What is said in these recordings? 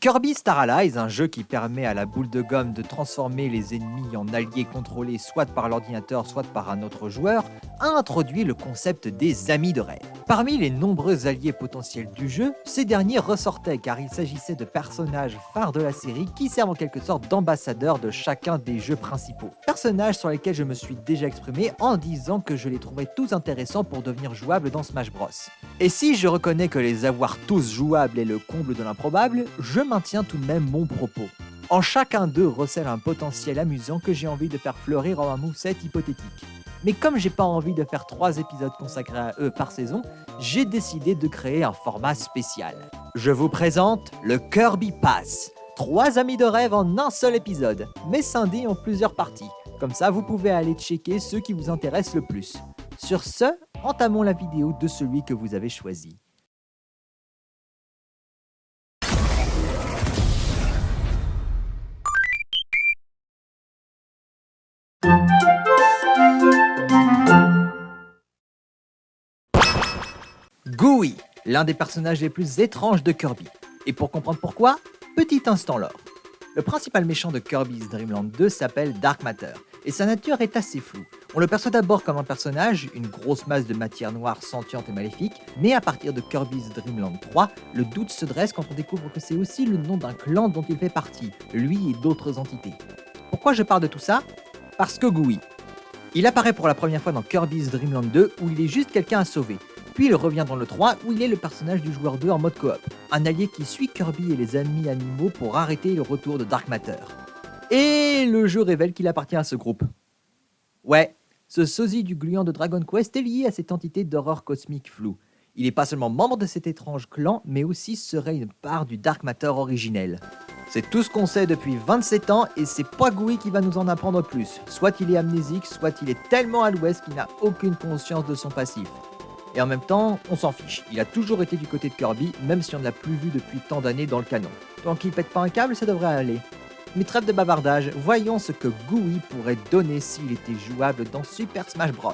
Kirby Star Allies, un jeu qui permet à la boule de gomme de transformer les ennemis en alliés contrôlés soit par l'ordinateur, soit par un autre joueur, a introduit le concept des amis de rêve. Parmi les nombreux alliés potentiels du jeu, ces derniers ressortaient car il s'agissait de personnages phares de la série qui servent en quelque sorte d'ambassadeurs de chacun des jeux principaux. Personnages sur lesquels je me suis déjà exprimé en disant que je les trouvais tous intéressants pour devenir jouables dans Smash Bros. Et si je reconnais que les avoir tous jouables est le comble de l'improbable, je maintiens tout de même mon propos. En chacun d'eux recèle un potentiel amusant que j'ai envie de faire fleurir en un moveset hypothétique. Mais comme j'ai pas envie de faire 3 épisodes consacrés à eux par saison, j'ai décidé de créer un format spécial. Je vous présente le Kirby Pass. 3 amis de rêve en un seul épisode, mais scindés en plusieurs parties. Comme ça, vous pouvez aller checker ceux qui vous intéressent le plus. Sur ce, entamons la vidéo de celui que vous avez choisi. Gooey, l'un des personnages les plus étranges de Kirby. Et pour comprendre pourquoi, petit instant lore. Le principal méchant de Kirby's Dream Land 2 s'appelle Dark Matter, et sa nature est assez floue. On le perçoit d'abord comme un personnage, une grosse masse de matière noire sentiente et maléfique, mais à partir de Kirby's Dream Land 3, le doute se dresse quand on découvre que c'est aussi le nom d'un clan dont il fait partie, lui et d'autres entités. Pourquoi je parle de tout ça ? Parce que Gooey. Il apparaît pour la première fois dans Kirby's Dream Land 2 où il est juste quelqu'un à sauver. Puis il revient dans le 3 où il est le personnage du joueur 2 en mode coop, un allié qui suit Kirby et les amis animaux pour arrêter le retour de Dark Matter. Et le jeu révèle qu'il appartient à ce groupe. Ouais, ce sosie du gluant de Dragon Quest est lié à cette entité d'horreur cosmique floue. Il n'est pas seulement membre de cet étrange clan, mais aussi serait une part du Dark Matter originel. C'est tout ce qu'on sait depuis 27 ans et c'est pas Gooey qui va nous en apprendre plus. Soit il est amnésique, soit il est tellement à l'ouest qu'il n'a aucune conscience de son passif. Et en même temps, on s'en fiche, il a toujours été du côté de Kirby, même si on ne l'a plus vu depuis tant d'années dans le canon. Tant qu'il pète pas un câble, ça devrait aller. Mais trêve de bavardage, voyons ce que Gooey pourrait donner s'il était jouable dans Super Smash Bros.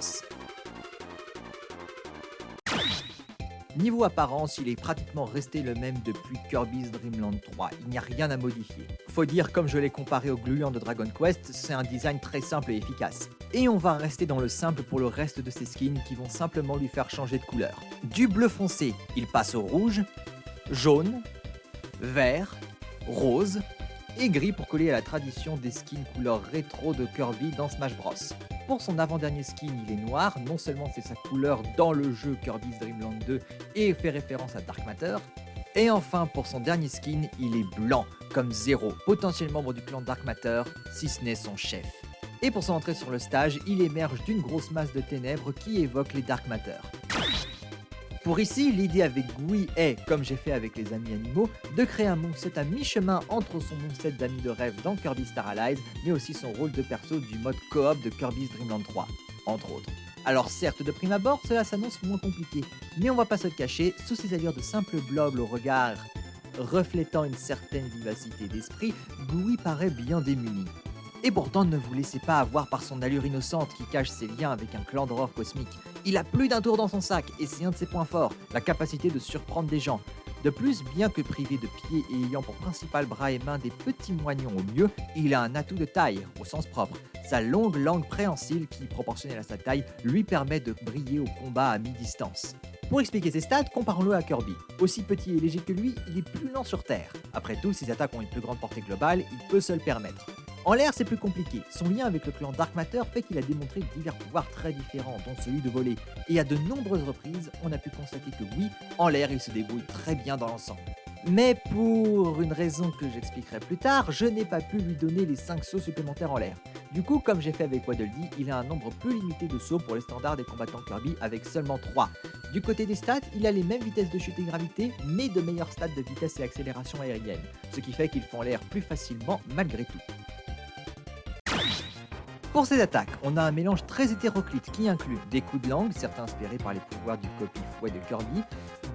Niveau apparence, il est pratiquement resté le même depuis Kirby's Dream Land 3, il n'y a rien à modifier. Faut dire, comme je l'ai comparé au gluant de Dragon Quest, c'est un design très simple et efficace. Et on va rester dans le simple pour le reste de ses skins qui vont simplement lui faire changer de couleur. Du bleu foncé, il passe au rouge, jaune, vert, rose et gris pour coller à la tradition des skins couleur rétro de Kirby dans Smash Bros. Pour son avant-dernier skin, il est noir, non seulement c'est sa couleur dans le jeu Kirby's Dream Land 2 et fait référence à Dark Matter, et enfin pour son dernier skin, il est blanc, comme Zero, potentiellement membre du clan Dark Matter, si ce n'est son chef. Et pour son entrée sur le stage, il émerge d'une grosse masse de ténèbres qui évoque les Dark Matter. Pour ici, l'idée avec Gooey est, comme j'ai fait avec les amis animaux, de créer un moveset à mi-chemin entre son moveset d'amis de rêve dans Kirby Star Allies, mais aussi son rôle de perso du mode coop de Kirby's Dream Land 3, entre autres. Alors certes, de prime abord, cela s'annonce moins compliqué, mais on va pas se le cacher, sous ses allures de simple blob au regard reflétant une certaine vivacité d'esprit, Gooey paraît bien démuni. Et pourtant, ne vous laissez pas avoir par son allure innocente qui cache ses liens avec un clan d'horreur cosmique. Il a plus d'un tour dans son sac, et c'est un de ses points forts, la capacité de surprendre des gens. De plus, bien que privé de pieds et ayant pour principal bras et mains des petits moignons au mieux, il a un atout de taille, au sens propre. Sa longue langue préhensile, qui, proportionnelle à sa taille, lui permet de briller au combat à mi-distance. Pour expliquer ses stats, comparons-le à Kirby. Aussi petit et léger que lui, il est plus lent sur Terre. Après tout, ses attaques ont une plus grande portée globale, il peut se le permettre. En l'air, c'est plus compliqué. Son lien avec le clan Dark Matter fait qu'il a démontré divers pouvoirs très différents, dont celui de voler. Et à de nombreuses reprises, on a pu constater que oui, en l'air, il se débrouille très bien dans l'ensemble. Mais pour une raison que j'expliquerai plus tard, je n'ai pas pu lui donner les 5 sauts supplémentaires en l'air. Du coup, comme j'ai fait avec Waddle Dee, il a un nombre plus limité de sauts pour les standards des combattants Kirby avec seulement 3. Du côté des stats, il a les mêmes vitesses de chute et gravité, mais de meilleurs stats de vitesse et accélération aérienne, ce qui fait qu'il fend l'air plus facilement malgré tout. Pour ses attaques, on a un mélange très hétéroclite qui inclut des coups de langue, certains inspirés par les pouvoirs du Copy Fouet de Kirby,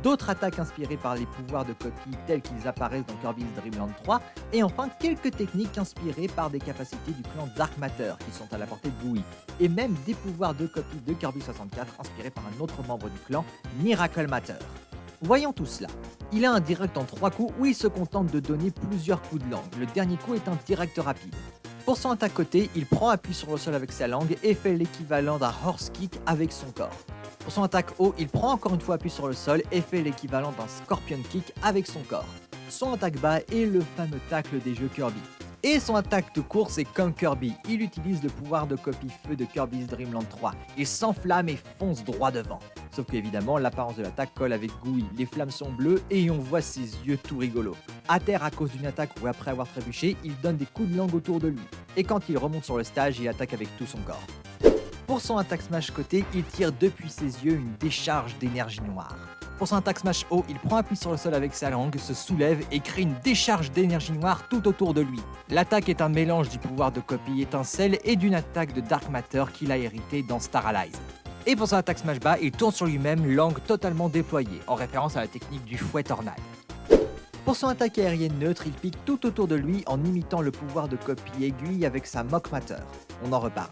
d'autres attaques inspirées par les pouvoirs de Copy tels qu'ils apparaissent dans Kirby's Dream Land 3, et enfin quelques techniques inspirées par des capacités du clan Dark Matter qui sont à la portée de Gooey, et même des pouvoirs de Copy de Kirby 64 inspirés par un autre membre du clan, Miracle Matter. Voyons tout cela. Il a un direct en 3 coups où il se contente de donner plusieurs coups de langue. Le dernier coup est un direct rapide. Pour son attaque côté, il prend appui sur le sol avec sa langue et fait l'équivalent d'un horse kick avec son corps. Pour son attaque haut, il prend encore une fois appui sur le sol et fait l'équivalent d'un scorpion kick avec son corps. Son attaque bas est le fameux tacle des jeux Kirby. Et son attaque de course est comme Kirby, il utilise le pouvoir de copie feu de Kirby's Dream Land 3. Il s'enflamme et fonce droit devant. Sauf qu'évidemment, l'apparence de l'attaque colle avec Gooey. Les flammes sont bleues et on voit ses yeux tout rigolos. À terre à cause d'une attaque ou après avoir trébuché, il donne des coups de langue autour de lui. Et quand il remonte sur le stage, il attaque avec tout son corps. Pour son attaque smash côté, il tire depuis ses yeux une décharge d'énergie noire. Pour son attaque smash haut, il prend appui sur le sol avec sa langue, se soulève et crée une décharge d'énergie noire tout autour de lui. L'attaque est un mélange du pouvoir de copie étincelle et d'une attaque de Dark Matter qu'il a hérité dans Star Allies. Et pour son attaque smash bas, il tourne sur lui-même, langue totalement déployée, en référence à la technique du fouet tornade. Pour son attaque aérienne neutre, il pique tout autour de lui en imitant le pouvoir de copie aiguille avec sa Mock Matter. On en reparle.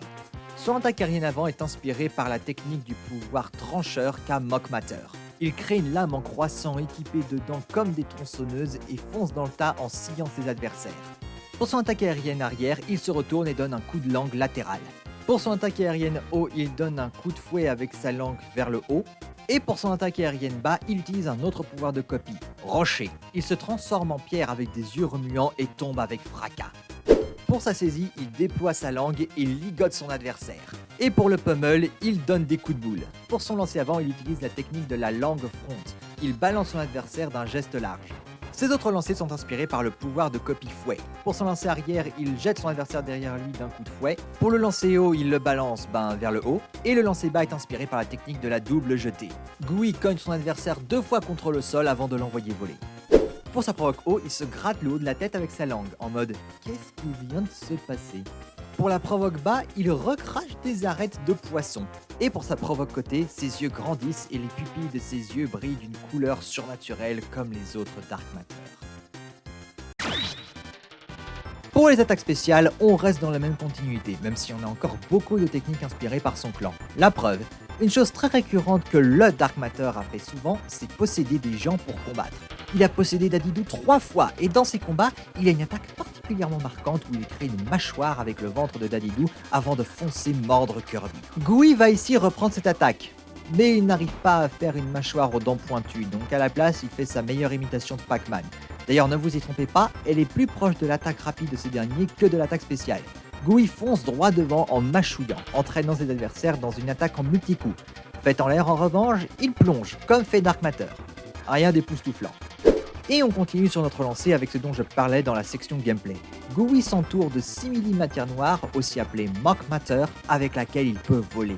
Son attaque aérienne avant est inspirée par la technique du pouvoir trancheur qu'a Mock Matter. Il crée une lame en croissant équipée de dents comme des tronçonneuses et fonce dans le tas en sciant ses adversaires. Pour son attaque aérienne arrière, il se retourne et donne un coup de langue latéral. Pour son attaque aérienne haut, il donne un coup de fouet avec sa langue vers le haut. Et pour son attaque aérienne bas, il utilise un autre pouvoir de copie, rocher. Il se transforme en pierre avec des yeux remuants et tombe avec fracas. Pour sa saisie, il déploie sa langue et ligote son adversaire. Et pour le pummel, il donne des coups de boule. Pour son lancer avant, il utilise la technique de la langue front. Il balance son adversaire d'un geste large. Ses autres lancers sont inspirés par le pouvoir de copie fouet. Pour son lancer arrière, il jette son adversaire derrière lui d'un coup de fouet. Pour le lancer haut, il le balance vers le haut. Et le lancer bas est inspiré par la technique de la double jetée. Gooey cogne son adversaire 2 fois contre le sol avant de l'envoyer voler. Pour sa provoque haut, il se gratte le haut de la tête avec sa langue, en mode « Qu'est-ce qui vient de se passer ?» Pour la provoque bas, il recrache des arêtes de poisson. Et pour sa provoque côté, ses yeux grandissent et les pupilles de ses yeux brillent d'une couleur surnaturelle comme les autres Dark Matter. Pour les attaques spéciales, on reste dans la même continuité, même si on a encore beaucoup de techniques inspirées par son clan. La preuve, une chose très récurrente que le Dark Matter a fait souvent, c'est posséder des gens pour combattre. Il a possédé Dadidou 3 fois, et dans ses combats, il a une attaque particulièrement marquante où il crée une mâchoire avec le ventre de Dadidou avant de foncer mordre Kirby. Gooey va ici reprendre cette attaque, mais il n'arrive pas à faire une mâchoire aux dents pointues, donc à la place, il fait sa meilleure imitation de Pac-Man. D'ailleurs, ne vous y trompez pas, elle est plus proche de l'attaque rapide de ce dernier que de l'attaque spéciale. Gooey fonce droit devant en mâchouillant, entraînant ses adversaires dans une attaque en multi-coups. Fait en l'air en revanche, il plonge, comme fait Dark Matter. Rien d'époustouflant. Et on continue sur notre lancée avec ce dont je parlais dans la section gameplay. Gooey s'entoure de simili matière noire, aussi appelée Mock Matter, avec laquelle il peut voler.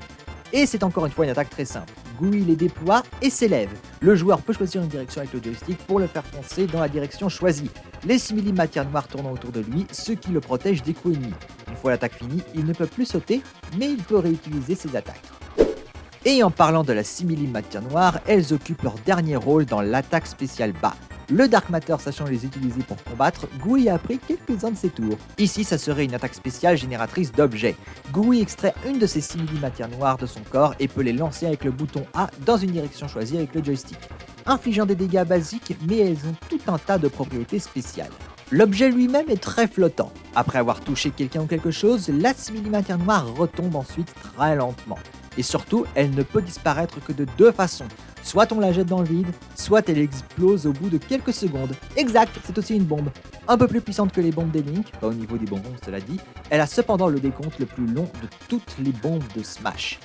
Et c'est encore une fois une attaque très simple. Gooey les déploie et s'élève. Le joueur peut choisir une direction avec le joystick pour le faire foncer dans la direction choisie. Les simili matières noires tournant autour de lui, ce qui le protège des coups ennemis. Une fois l'attaque finie, il ne peut plus sauter, mais il peut réutiliser ses attaques. Et en parlant de la simili matière noire, elles occupent leur dernier rôle dans l'attaque spéciale bas. Le Dark Matter sachant les utiliser pour combattre, Gooey a appris quelques-uns de ses tours. Ici, ça serait une attaque spéciale génératrice d'objets. Gooey extrait une de ces simili matières noires de son corps et peut les lancer avec le bouton A dans une direction choisie avec le joystick, infligeant des dégâts basiques, mais elles ont tout un tas de propriétés spéciales. L'objet lui-même est très flottant. Après avoir touché quelqu'un ou quelque chose, la simili matière noire retombe ensuite très lentement. Et surtout, elle ne peut disparaître que de 2 façons. Soit on la jette dans le vide, soit elle explose au bout de quelques secondes. Exact, c'est aussi une bombe. Un peu plus puissante que les bombes des Link, pas au niveau des bonbons cela dit, elle a cependant le décompte le plus long de toutes les bombes de Smash.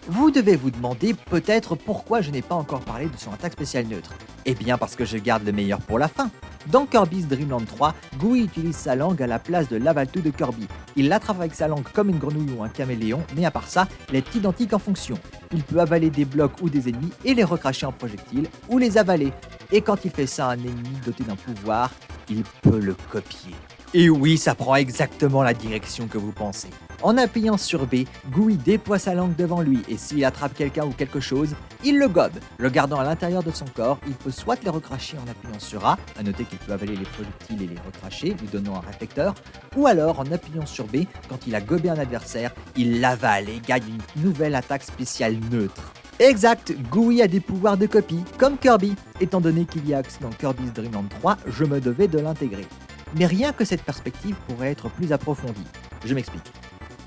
Vous devez vous demander peut-être pourquoi je n'ai pas encore parlé de son attaque spéciale neutre. Eh bien parce que je garde le meilleur pour la fin. Dans Kirby's Dream Land 3, Gooey utilise sa langue à la place de l'avaltou de Kirby. Il l'attrape avec sa langue comme une grenouille ou un caméléon, mais à part ça, elle est identique en fonction. Il peut avaler des blocs ou des ennemis et les recracher en projectiles, ou les avaler. Et quand il fait ça à un ennemi doté d'un pouvoir, il peut le copier. Et oui, ça prend exactement la direction que vous pensez. En appuyant sur B, Gooey déploie sa langue devant lui et s'il attrape quelqu'un ou quelque chose, il le gobe. Le gardant à l'intérieur de son corps, il peut soit les recracher en appuyant sur A, à noter qu'il peut avaler les projectiles et les recracher, lui donnant un réflecteur, ou alors en appuyant sur B, quand il a gobé un adversaire, il l'avale et gagne une nouvelle attaque spéciale neutre. Exact, Gooey a des pouvoirs de copie, comme Kirby. Étant donné qu'il y a accès dans Kirby's Dream Land 3, je me devais de l'intégrer. Mais rien que cette perspective pourrait être plus approfondie. Je m'explique.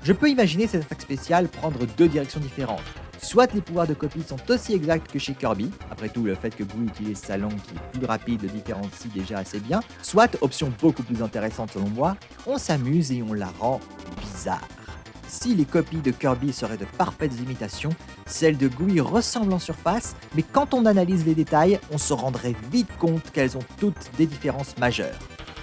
Je peux imaginer cette attaque spéciale prendre deux directions différentes. Soit les pouvoirs de copie sont aussi exacts que chez Kirby, après tout le fait que Gooey utilise sa langue qui est plus rapide le différencie déjà assez bien, soit, option beaucoup plus intéressante selon moi, on s'amuse et on la rend bizarre. Si les copies de Kirby seraient de parfaites imitations, celles de Gooey ressemblent en surface, mais quand on analyse les détails, on se rendrait vite compte qu'elles ont toutes des différences majeures.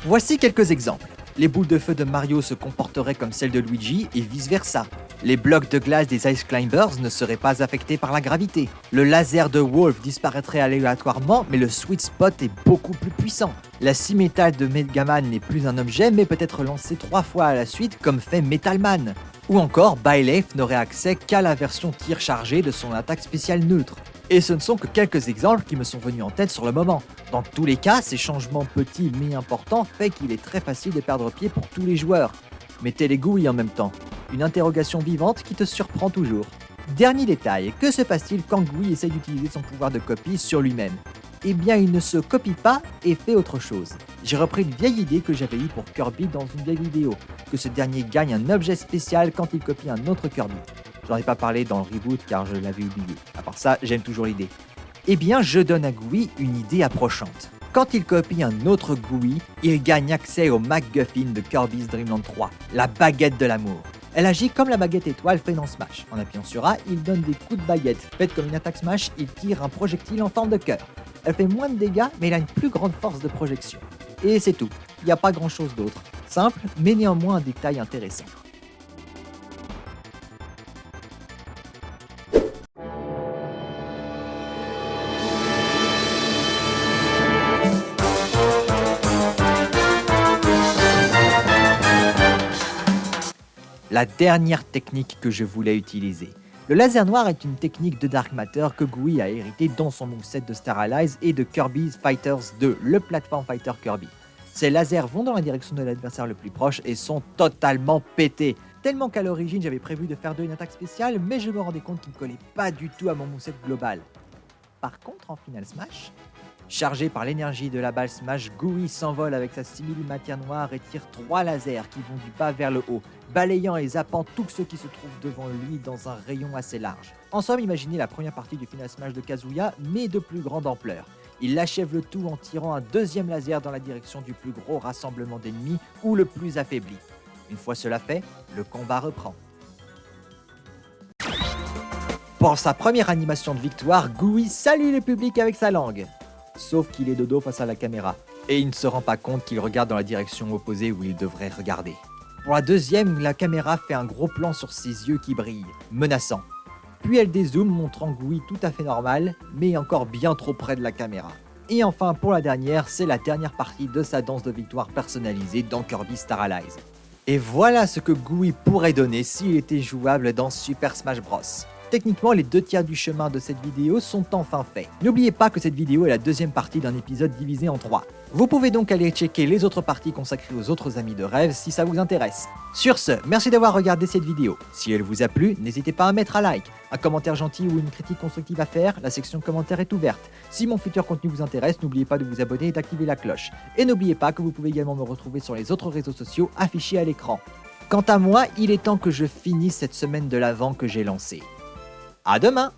Voici quelques exemples. Les boules de feu de Mario se comporteraient comme celles de Luigi et vice-versa. Les blocs de glace des Ice Climbers ne seraient pas affectés par la gravité. Le laser de Wolf disparaîtrait aléatoirement, mais le Sweet Spot est beaucoup plus puissant. La scie métal de Megaman n'est plus un objet, mais peut être lancée 3 fois à la suite, comme fait Metal Man. Ou encore, Byleth n'aurait accès qu'à la version tir chargé de son attaque spéciale neutre. Et ce ne sont que quelques exemples qui me sont venus en tête sur le moment. Dans tous les cas, ces changements petits mais importants fait qu'il est très facile de perdre pied pour tous les joueurs. Mettez les Gooey en même temps. Une interrogation vivante qui te surprend toujours. Dernier détail, que se passe-t-il quand Gooey essaye d'utiliser son pouvoir de copie sur lui-même ? Eh bien, il ne se copie pas et fait autre chose. J'ai repris une vieille idée que j'avais eue pour Kirby dans une vieille vidéo, que ce dernier gagne un objet spécial quand il copie un autre Kirby. J'en ai pas parlé dans le reboot car je l'avais oublié. À part ça, j'aime toujours l'idée. Eh bien, je donne à Gooey une idée approchante. Quand il copie un autre Gooey, il gagne accès au MacGuffin de Kirby's Dream Land 3, la baguette de l'amour. Elle agit comme la baguette étoile faite dans Smash. En appuyant sur A, il donne des coups de baguette. Faites comme une attaque Smash, il tire un projectile en forme de cœur. Elle fait moins de dégâts, mais elle a une plus grande force de projection. Et c'est tout, il n'y a pas grand chose d'autre. Simple, mais néanmoins un détail intéressant. La dernière technique que je voulais utiliser. Le laser noir est une technique de Dark Matter que Gooey a hérité dans son moveset de Star Allies et de Kirby's Fighters 2, le Platform Fighter Kirby. Ces lasers vont dans la direction de l'adversaire le plus proche et sont totalement pétés. Tellement qu'à l'origine j'avais prévu de faire d'eux une attaque spéciale, mais je me rendais compte qu'ils ne collaient pas du tout à mon moveset global. Par contre, en Final Smash, chargé par l'énergie de la balle Smash, Gooey s'envole avec sa simili-matière noire et tire 3 lasers qui vont du bas vers le haut, balayant et zappant tous ceux qui se trouvent devant lui dans un rayon assez large. En somme, imaginez la première partie du Final Smash de Kazuya, mais de plus grande ampleur. Il achève le tout en tirant un deuxième laser dans la direction du plus gros rassemblement d'ennemis ou le plus affaibli. Une fois cela fait, le combat reprend. Pour sa première animation de victoire, Gooey salue le public avec sa langue. Sauf qu'il est de dos face à la caméra, et il ne se rend pas compte qu'il regarde dans la direction opposée où il devrait regarder. Pour la deuxième, la caméra fait un gros plan sur ses yeux qui brillent, menaçants. Puis elle dézoome montrant Gooey tout à fait normal, mais encore bien trop près de la caméra. Et enfin pour la dernière, c'est la dernière partie de sa danse de victoire personnalisée dans Kirby Star Allies. Et voilà ce que Gooey pourrait donner s'il était jouable dans Super Smash Bros. Techniquement, les 2/3 du chemin de cette vidéo sont enfin faits. N'oubliez pas que cette vidéo est la deuxième partie d'un épisode divisé en 3. Vous pouvez donc aller checker les autres parties consacrées aux autres amis de rêve si ça vous intéresse. Sur ce, merci d'avoir regardé cette vidéo. Si elle vous a plu, n'hésitez pas à mettre un like, un commentaire gentil ou une critique constructive à faire, la section commentaires est ouverte. Si mon futur contenu vous intéresse, n'oubliez pas de vous abonner et d'activer la cloche. Et n'oubliez pas que vous pouvez également me retrouver sur les autres réseaux sociaux affichés à l'écran. Quant à moi, il est temps que je finisse cette semaine de l'Avent que j'ai lancée. À demain!